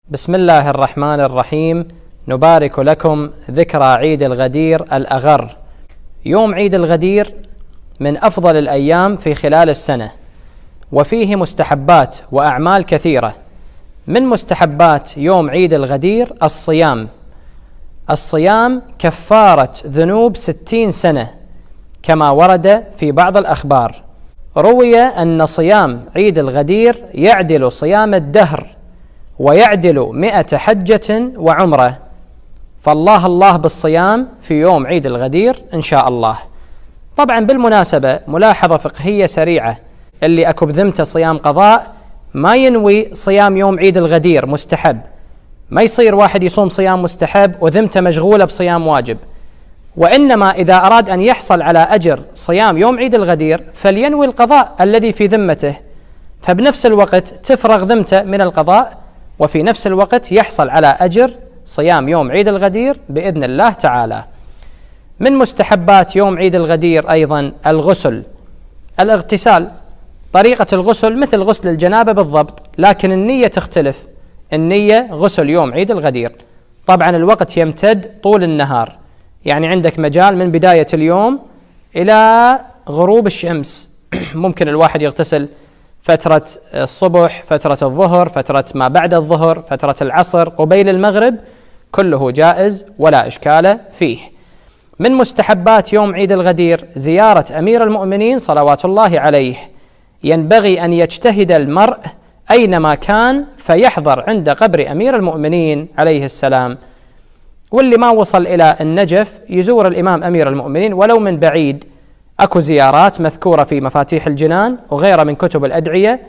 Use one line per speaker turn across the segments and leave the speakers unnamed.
بسم الله الرحمن الرحيم. نبارك لكم ذكرى عيد الغدير الأغر. يوم عيد الغدير من أفضل الأيام في خلال السنة، وفيه مستحبات وأعمال كثيرة. من مستحبات يوم عيد الغدير الصيام كفارة ذنوب 60 سنة كما ورد في بعض الأخبار. روي أن صيام عيد الغدير يعدل صيام الدهر ويعدل 100 حجة وعمرة، فالله بالصيام في يوم عيد الغدير إن شاء الله. طبعا بالمناسبة ملاحظة فقهية سريعة، اللي أكو بذمته صيام قضاء ما ينوي صيام يوم عيد الغدير مستحب. ما يصير واحد يصوم صيام مستحب وذمته مشغولة بصيام واجب، وإنما إذا أراد أن يحصل على أجر صيام يوم عيد الغدير فلينوي القضاء الذي في ذمته، فبنفس الوقت تفرغ ذمته من القضاء، وفي نفس الوقت يحصل على أجر صيام يوم عيد الغدير بإذن الله تعالى. من مستحبات يوم عيد الغدير أيضا الغسل، الاغتسال. طريقة الغسل مثل غسل الجنابة بالضبط، لكن النية تختلف. النية غسل يوم عيد الغدير. طبعا الوقت يمتد طول النهار، يعني عندك مجال من بداية اليوم إلى غروب الشمس. ممكن الواحد يغتسل فترة الصبح، فترة الظهر، فترة ما بعد الظهر، فترة العصر، قبيل المغرب، كله جائز ولا إشكال فيه. من مستحبات يوم عيد الغدير زيارة أمير المؤمنين صلوات الله عليه. ينبغي أن يجتهد المرء أينما كان فيحضر عند قبر أمير المؤمنين عليه السلام، واللي ما وصل إلى النجف يزور الإمام أمير المؤمنين ولو من بعيد. أكو زيارات مذكورة في مفاتيح الجنان وغيرها من كتب الأدعية،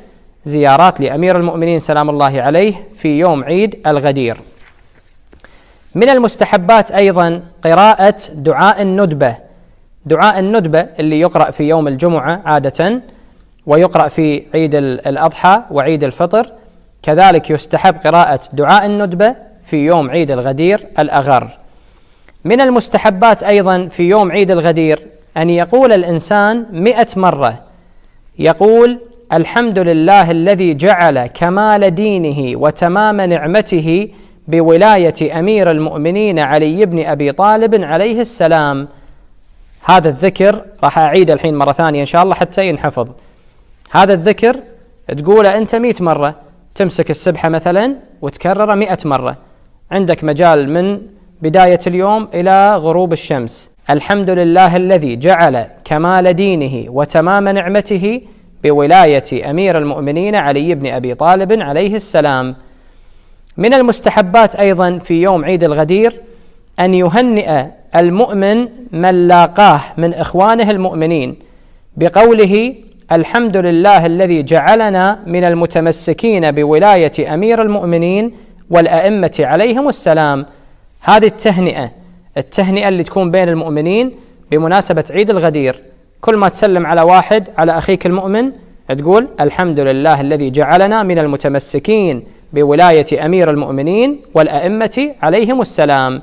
زيارات لأمير المؤمنين سلام الله عليه في يوم عيد الغدير. من المستحبات أيضا قراءة دعاء الندبة. دعاء الندبة اللي يقرأ في يوم الجمعة عادة، ويقرأ في عيد الأضحى وعيد الفطر. كذلك يستحب قراءة دعاء الندبة في يوم عيد الغدير الأغر. من المستحبات أيضا في يوم عيد الغدير أن يقول الإنسان 100 مرة، يقول: الحمد لله الذي جعل كمال دينه وتمام نعمته بولاية أمير المؤمنين علي بن أبي طالب عليه السلام. هذا الذكر راح أعيد الحين مرة ثانية إن شاء الله حتى ينحفظ. هذا الذكر تقوله أنت 100 مرة، تمسك السبحة مثلا وتكرره 100 مرة. عندك مجال من بداية اليوم إلى غروب الشمس. الحمد لله الذي جعل كمال دينه وتمام نعمته بولاية أمير المؤمنين علي بن أبي طالب عليه السلام. من المستحبات أيضا في يوم عيد الغدير أن يهنئ المؤمن من لاقاه من إخوانه المؤمنين بقوله: الحمد لله الذي جعلنا من المتمسكين بولاية أمير المؤمنين والأئمة عليهم السلام. هذه التهنئة اللي تكون بين المؤمنين بمناسبة عيد الغدير. كل ما تسلم على واحد، على أخيك المؤمن، تقول: الحمد لله الذي جعلنا من المتمسكين بولاية أمير المؤمنين والأئمة عليهم السلام.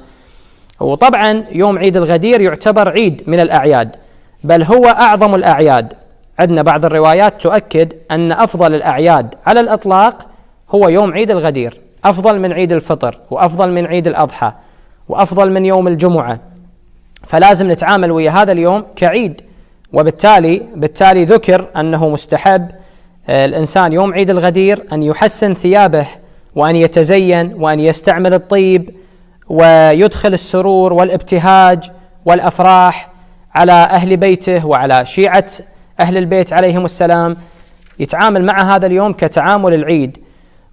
وطبعا يوم عيد الغدير يعتبر عيد من الأعياد، بل هو أعظم الأعياد. عندنا بعض الروايات تؤكد أن أفضل الأعياد على الأطلاق هو يوم عيد الغدير، أفضل من عيد الفطر، وأفضل من عيد الأضحى، وأفضل من يوم الجمعة. فلازم نتعامل ويا هذا اليوم كعيد، وبالتالي ذكر أنه مستحب الإنسان يوم عيد الغدير أن يحسن ثيابه، وأن يتزين، وأن يستعمل الطيب، ويدخل السرور والابتهاج والأفراح على أهل بيته وعلى شيعة أهل البيت عليهم السلام. يتعامل مع هذا اليوم كتعامل العيد،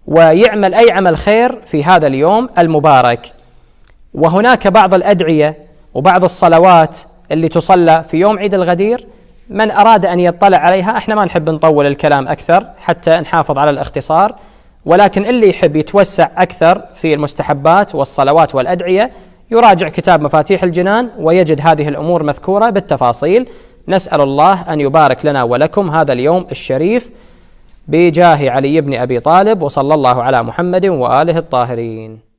ويعمل أي عمل خير في هذا اليوم المبارك. وهناك بعض الأدعية وبعض الصلوات اللي تصلى في يوم عيد الغدير، من أراد أن يطلع عليها. احنا ما نحب نطول الكلام أكثر حتى نحافظ على الاختصار، ولكن اللي يحب يتوسع أكثر في المستحبات والصلوات والأدعية يراجع كتاب مفاتيح الجنان ويجد هذه الأمور مذكورة بالتفاصيل. نسأل الله أن يبارك لنا ولكم هذا اليوم الشريف بجاه علي بن أبي طالب، وصلى الله على محمد وآله الطاهرين.